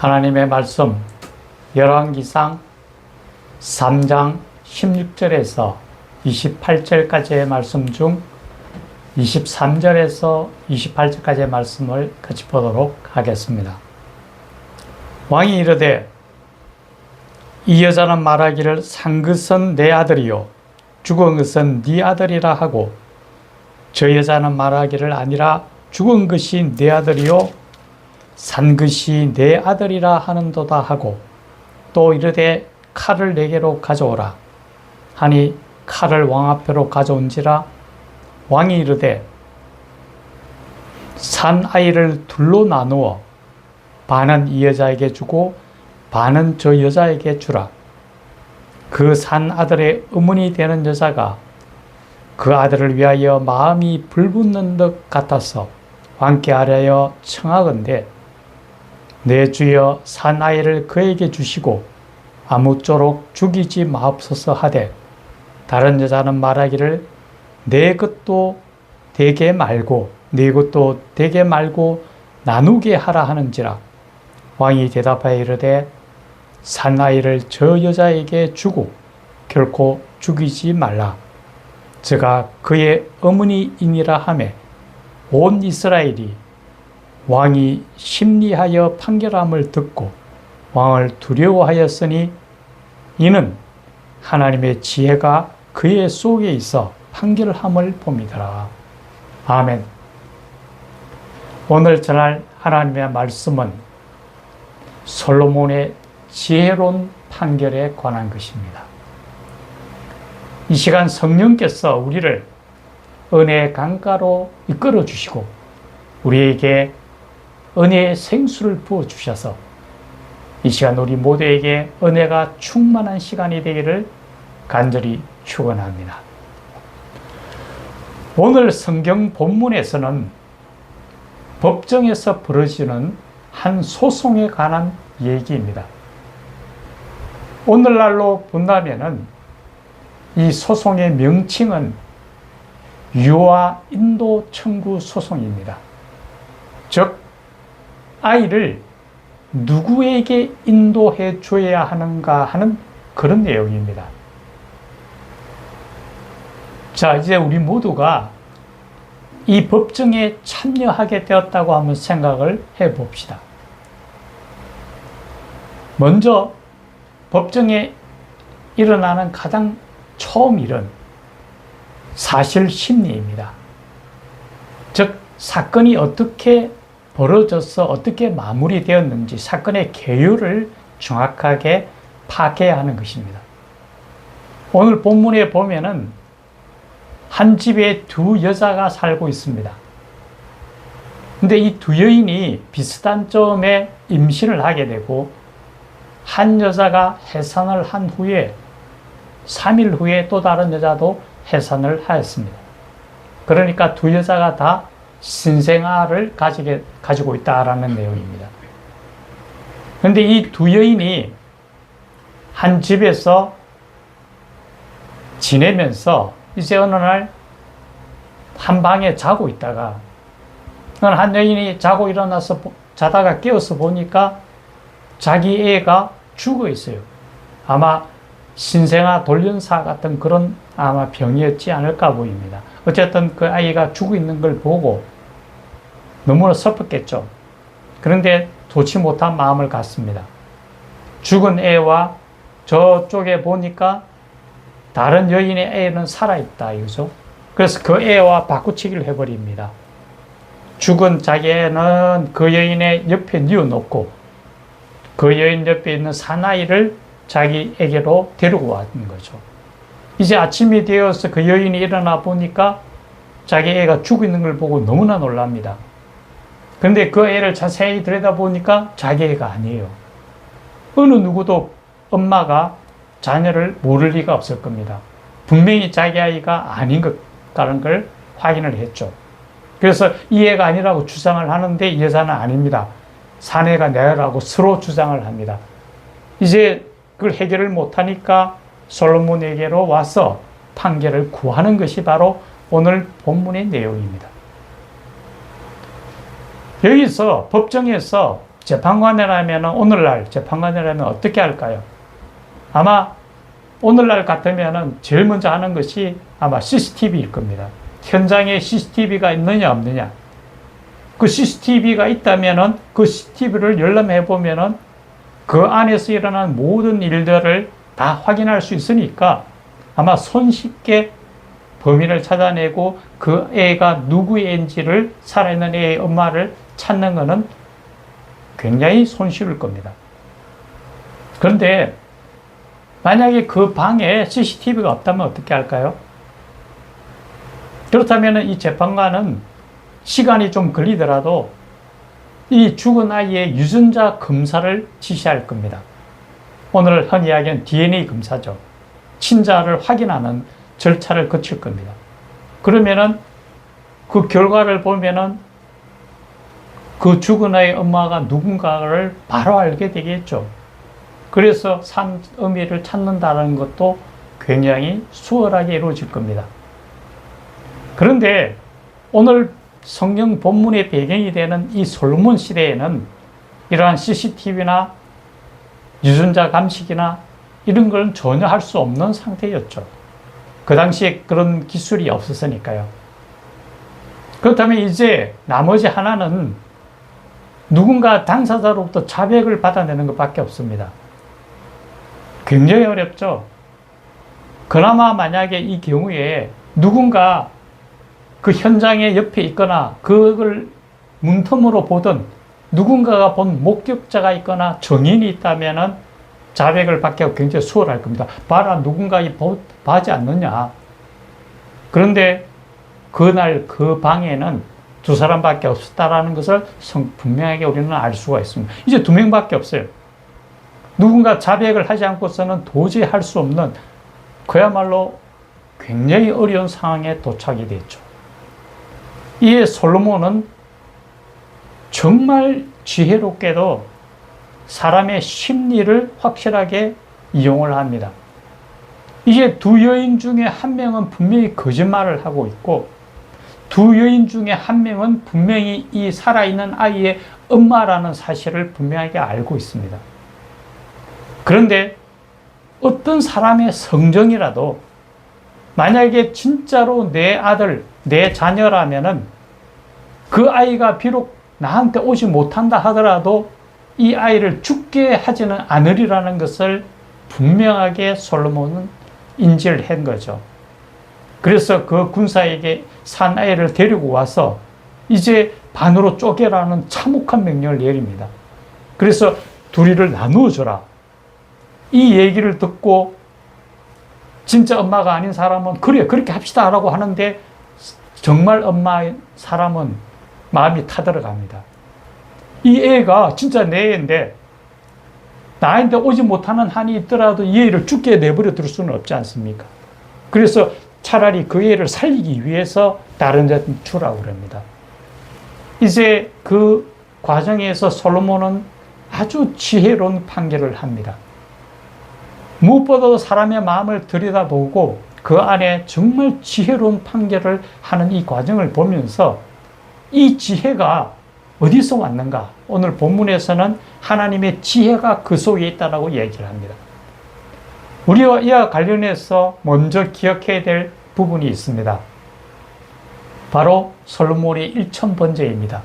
하나님의 말씀 열왕기상 3장 16절에서 28절까지의 말씀 중 23절에서 28절까지의 말씀을 같이 보도록 하겠습니다. 왕이 이르되 이 여자는 말하기를 산 것은 내 아들이요 죽은 것은 네 아들이라 하고 저 여자는 말하기를 아니라 죽은 것이 내 아들이요 산 것이 내 아들이라 하는도다 하고 또 이르되 칼을 내게로 가져오라 하니 칼을 왕 앞으로 가져온지라 왕이 이르되 산 아이를 둘로 나누어 반은 이 여자에게 주고 반은 저 여자에게 주라. 그 산 아들의 어머니 되는 여자가 그 아들을 위하여 마음이 불붙는 것 같아서 왕께 아뢰어 청하건대 내 주여 산 아이를 그에게 주시고 아무쪼록 죽이지 마옵소서 하되 다른 여자는 말하기를 내 것도 되게 말고 네 것도 되게 말고 나누게 하라 하는지라. 왕이 대답하여 이르되 산 아이를 저 여자에게 주고 결코 죽이지 말라. 저가 그의 어머니이니라 하매 온 이스라엘이 왕이 심리하여 판결함을 듣고 왕을 두려워하였으니 이는 하나님의 지혜가 그의 속에 있어 판결함을 봅니다. 아멘. 오늘 전할 하나님의 말씀은 솔로몬의 지혜로운 판결에 관한 것입니다. 이 시간 성령께서 우리를 은혜의 강가로 이끌어 주시고 우리에게 은혜의 생수를 부어 주셔서 이 시간 우리 모두에게 은혜가 충만한 시간이 되기를 간절히 축원합니다. 오늘 성경 본문에서는 법정에서 벌어지는 한 소송에 관한 얘기입니다. 오늘날로 본다면은 이 소송의 명칭은 유아 인도 청구 소송입니다. 즉 아이를 누구에게 인도해 줘야 하는가 하는 그런 내용입니다. 자, 이제 우리 모두가 이 법정에 참여하게 되었다고 한번 생각을 해 봅시다. 먼저 법정에 일어나는 가장 처음 일은 사실 심리입니다. 즉 사건이 어떻게 벌어져서 어떻게 마무리되었는지 사건의 개요를 정확하게 파악해야 하는 것입니다. 오늘 본문에 보면은 한 집에 두 여자가 살고 있습니다. 근데 이 두 여인이 비슷한 점에 임신을 하게 되고 한 여자가 해산을 한 후에 3일 후에 또 다른 여자도 해산을 하였습니다. 그러니까 두 여자가 다 신생아를 가지고 있다라는 내용입니다. 그런데 이 두 여인이 한 집에서 지내면서 이제 어느 날 한 방에 자고 있다가 한 여인이 자고 일어나서 자다가 깨어서 보니까 자기 애가 죽어 있어요. 아마 신생아 돌연사 같은 그런 아마 병이었지 않을까 보입니다. 어쨌든 그 아이가 죽어 있는 걸 보고 너무나 슬펐겠죠. 그런데 좋지 못한 마음을 갖습니다. 죽은 애와 저쪽에 보니까 다른 여인의 애는 살아있다 이거죠. 그래서 그 애와 바꾸치기를 해버립니다. 죽은 자기 애는 그 여인의 옆에 뉘어놓고 그 여인 옆에 있는 사나이를 자기에게로 데리고 왔는 거죠. 이제 아침이 되어서 그 여인이 일어나 보니까 자기 애가 죽어 있는 걸 보고 너무나 놀랍니다. 그런데 그 애를 자세히 들여다보니까 자기 애가 아니에요. 어느 누구도 엄마가 자녀를 모를 리가 없을 겁니다. 분명히 자기 아이가 아닌 것이라는 걸 확인을 했죠. 그래서 이 애가 아니라고 주장을 하는데 이 여자는 아닙니다. 사내가 내라고 서로 주장을 합니다. 이제 그걸 해결을 못하니까 솔로몬에게로 와서 판결을 구하는 것이 바로 오늘 본문의 내용입니다. 여기서 법정에서 재판관이라면, 오늘날 재판관이라면 어떻게 할까요? 아마 오늘날 같으면 제일 먼저 하는 것이 아마 CCTV일 겁니다. 현장에 CCTV가 있느냐 없느냐. 그 CCTV가 있다면은 그 CCTV를 열람해 보면은 그 안에서 일어난 모든 일들을 다 확인할 수 있으니까 아마 손쉽게 범인을 찾아내고 그 애가 누구의 애인지를, 살아있는 애의 엄마를 찾는 것은 굉장히 손쉬울 겁니다. 그런데 만약에 그 방에 CCTV가 없다면 어떻게 할까요? 그렇다면 이 재판관은 시간이 좀 걸리더라도 이 죽은 아이의 유전자 검사를 지시할 겁니다. 오늘 흔히 이야기하는 DNA 검사죠. 친자를 확인하는 절차를 거칠 겁니다. 그러면은 그 결과를 보면은 그 죽은 아이의 엄마가 누군가를 바로 알게 되겠죠. 그래서 산 어미를 찾는다는 것도 굉장히 수월하게 이루어질 겁니다. 그런데 오늘 성경 본문의 배경이 되는 이 솔로몬 시대에는 이러한 CCTV나 유전자 감식이나 이런 걸 전혀 할 수 없는 상태였죠. 그 당시에 그런 기술이 없었으니까요. 그렇다면 이제 나머지 하나는 누군가 당사자로부터 자백을 받아내는 것밖에 없습니다. 굉장히 어렵죠. 그나마 만약에 이 경우에 누군가 그 현장에 옆에 있거나 그걸 문틈으로 보던 누군가가 본 목격자가 있거나 증인이 있다면 자백을 받기가 굉장히 수월할 겁니다. 봐라, 누군가 봐지 않느냐. 그런데 그날 그 방에는 두 사람밖에 없었다라는 것을 분명하게 우리는 알 수가 있습니다. 이제 두 명밖에 없어요. 누군가 자백을 하지 않고서는 도저히 할 수 없는 그야말로 굉장히 어려운 상황에 도착이 됐죠. 이에 솔로몬은 정말 지혜롭게도 사람의 심리를 확실하게 이용을 합니다. 이제 두 여인 중에 한 명은 분명히 거짓말을 하고 있고 두 여인 중에 한 명은 분명히 이 살아있는 아이의 엄마라는 사실을 분명하게 알고 있습니다. 그런데 어떤 사람의 성정이라도 만약에 진짜로 내 아들, 내 자녀라면은 그 아이가 비록 나한테 오지 못한다 하더라도 이 아이를 죽게 하지는 않으리라는 것을 분명하게 솔로몬은 인지를 한 거죠. 그래서 그 군사에게 산 아이를 데리고 와서 이제 반으로 쪼개라는 참혹한 명령을 내립니다. 그래서 둘이를 나누어 줘라. 이 얘기를 듣고 진짜 엄마가 아닌 사람은 그래, 그렇게 합시다 라고 하는데 정말 엄마의 사람은 마음이 타들어갑니다. 이 애가 진짜 내 애인데 나한테 오지 못하는 한이 있더라도 이 애를 죽게 내버려 둘 수는 없지 않습니까? 그래서 차라리 그 애를 살리기 위해서 다른 데 주라고 그럽니다. 이제 그 과정에서 솔로몬은 아주 지혜로운 판결을 합니다. 무엇보다도 사람의 마음을 들여다보고 그 안에 정말 지혜로운 판결을 하는 이 과정을 보면서 이 지혜가 어디서 왔는가? 오늘 본문에서는 하나님의 지혜가 그 속에 있다고 얘기를 합니다. 우리와 이와 관련해서 먼저 기억해야 될 부분이 있습니다. 바로 솔로몬의 1000번제입니다.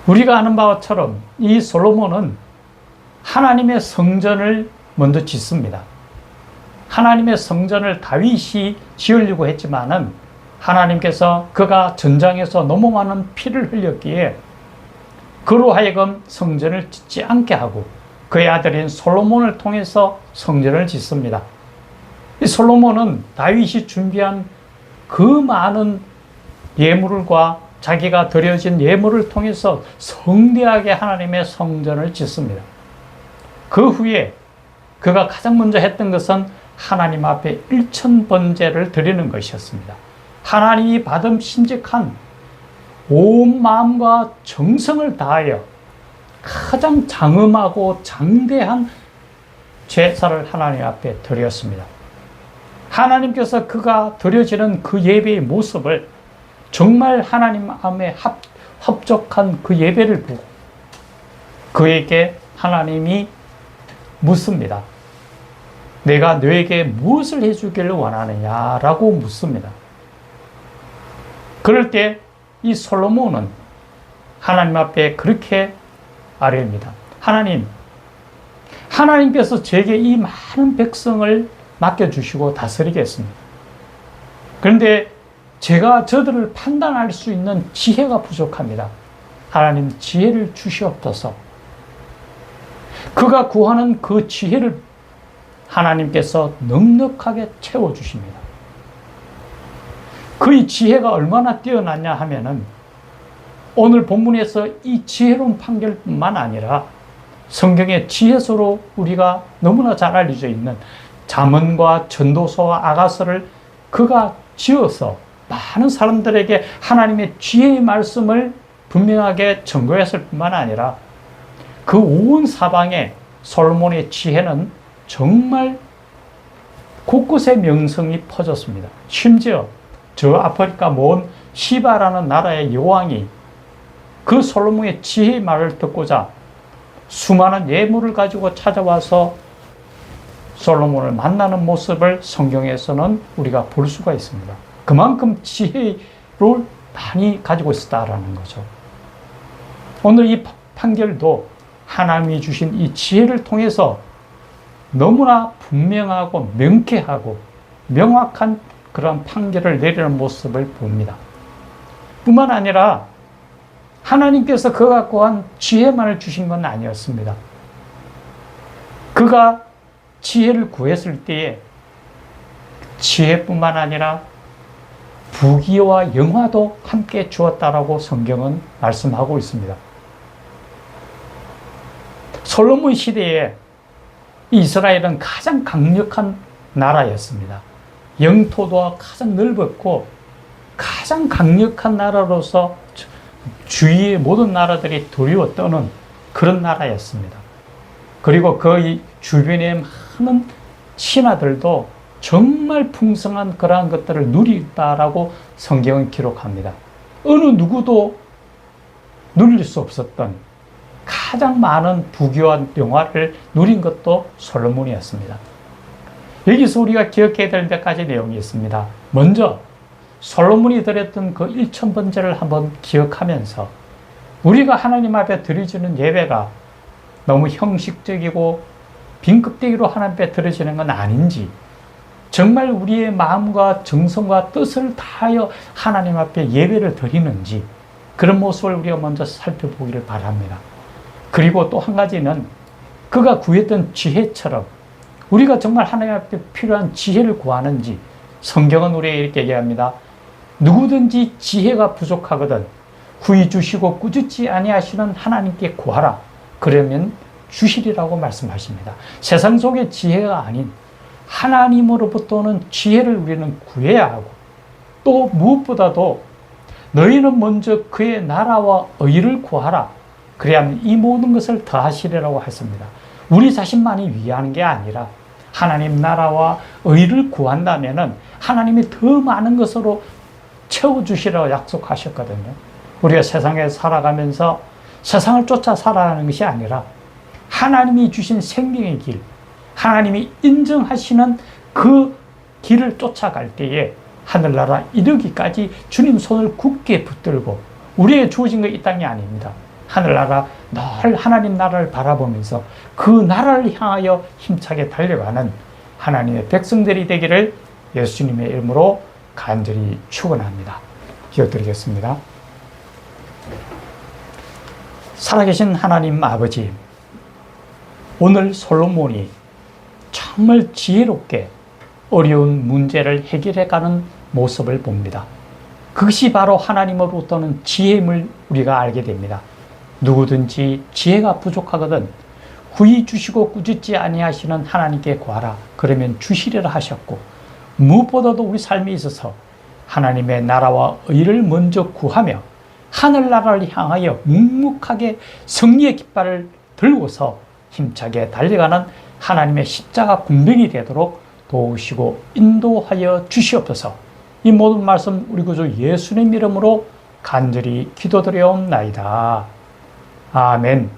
우리가 아는 바처럼 이 솔로몬은 하나님의 성전을 먼저 짓습니다. 하나님의 성전을 다윗이 지으려고 했지만은 하나님께서 그가 전장에서 너무 많은 피를 흘렸기에 그로 하여금 성전을 짓지 않게 하고 그의 아들인 솔로몬을 통해서 성전을 짓습니다. 이 솔로몬은 다윗이 준비한 그 많은 예물과 자기가 드려진 예물을 통해서 성대하게 하나님의 성전을 짓습니다. 그 후에 그가 가장 먼저 했던 것은 하나님 앞에 1000번제를 드리는 것이었습니다. 하나님이 받음심직한 온 마음과 정성을 다하여 가장 장엄하고 장대한 제사를 하나님 앞에 드렸습니다. 하나님께서 그가 드려지는 그 예배의 모습을 정말 하나님 마음에 합족한 그 예배를 보고 그에게 하나님이 묻습니다. 내가 너에게 무엇을 해주기를 원하느냐라고 묻습니다. 그럴 때 이 솔로몬은 하나님 앞에 그렇게 아뢰입니다. 하나님께서 제게 이 많은 백성을 맡겨주시고 다스리겠습니다. 그런데 제가 저들을 판단할 수 있는 지혜가 부족합니다. 하나님 지혜를 주시옵소서. 그가 구하는 그 지혜를 하나님께서 넉넉하게 채워주십니다. 그의 지혜가 얼마나 뛰어났냐 하면은 오늘 본문에서 이 지혜로운 판결뿐만 아니라 성경의 지혜서로 우리가 너무나 잘 알려져 있는 잠언과 전도서와 아가서를 그가 지어서 많은 사람들에게 하나님의 지혜의 말씀을 분명하게 전거했을 뿐만 아니라 그 온 사방에 솔로몬의 지혜는 정말 곳곳에 명성이 퍼졌습니다. 심지어 저 아프리카 먼 시바라는 나라의 여왕이 그 솔로몬의 지혜의 말을 듣고자 수많은 예물을 가지고 찾아와서 솔로몬을 만나는 모습을 성경에서는 우리가 볼 수가 있습니다. 그만큼 지혜를 많이 가지고 있었다라는 거죠. 오늘 이 판결도 하나님이 주신 이 지혜를 통해서 너무나 분명하고 명쾌하고 명확한 그런 판결을 내리는 모습을 봅니다. 뿐만 아니라 하나님께서 그가 구한 지혜만을 주신 건 아니었습니다. 그가 지혜를 구했을 때에 지혜뿐만 아니라 부귀와 영화도 함께 주었다라고 성경은 말씀하고 있습니다. 솔로몬 시대에 이스라엘은 가장 강력한 나라였습니다. 영토도 가장 넓었고 가장 강력한 나라로서 주위의 모든 나라들이 두려워 떠는 그런 나라였습니다. 그리고 그 주변의 많은 신하들도 정말 풍성한 그러한 것들을 누리다라고 성경은 기록합니다. 어느 누구도 누릴 수 없었던 가장 많은 부귀와 영화를 누린 것도 솔로몬이었습니다. 여기서 우리가 기억해야 될 몇 가지 내용이 있습니다. 먼저 솔로몬이 드렸던 그 1000번제를 한번 기억하면서 우리가 하나님 앞에 드려지는 예배가 너무 형식적이고 빈껍데기로 하나님 앞에 드려지는 건 아닌지, 정말 우리의 마음과 정성과 뜻을 다하여 하나님 앞에 예배를 드리는지, 그런 모습을 우리가 먼저 살펴보기를 바랍니다. 그리고 또 한 가지는 그가 구했던 지혜처럼 우리가 정말 하나님 앞에 필요한 지혜를 구하는지, 성경은 우리에게 이렇게 얘기합니다. 누구든지 지혜가 부족하거든 구히 주시고 꾸짖지 아니하시는 하나님께 구하라. 그러면 주시리라고 말씀하십니다. 세상 속의 지혜가 아닌 하나님으로부터 오는 지혜를 우리는 구해야 하고, 또 무엇보다도 너희는 먼저 그의 나라와 의를 구하라. 그래야만 이 모든 것을 더하시리라고 했습니다. 우리 자신만이 위하는 게 아니라 하나님 나라와 의를 구한다면은 하나님이 더 많은 것으로 채워주시라고 약속하셨거든요. 우리가 세상에 살아가면서 세상을 쫓아 살아가는 것이 아니라 하나님이 주신 생명의 길, 하나님이 인정하시는 그 길을 쫓아갈 때에 하늘나라 이르기까지 주님 손을 굳게 붙들고, 우리에게 주어진 건 이 땅이 아닙니다. 하늘나라, 늘 하나님 나라를 바라보면서 그 나라를 향하여 힘차게 달려가는 하나님의 백성들이 되기를 예수님의 이름으로 간절히 축원합니다. 기도드리겠습니다. 살아계신 하나님 아버지, 오늘 솔로몬이 정말 지혜롭게 어려운 문제를 해결해가는 모습을 봅니다. 그것이 바로 하나님으로부터는 지혜임을 우리가 알게 됩니다. 누구든지 지혜가 부족하거든 구히 주시고 꾸짖지 아니하시는 하나님께 구하라. 그러면 주시리라 하셨고, 무엇보다도 우리 삶에 있어서 하나님의 나라와 의를 먼저 구하며 하늘나라를 향하여 묵묵하게 승리의 깃발을 들고서 힘차게 달려가는 하나님의 십자가 군병이 되도록 도우시고 인도하여 주시옵소서. 이 모든 말씀 우리 구주 예수님 이름으로 간절히 기도드려옵나이다. 아멘.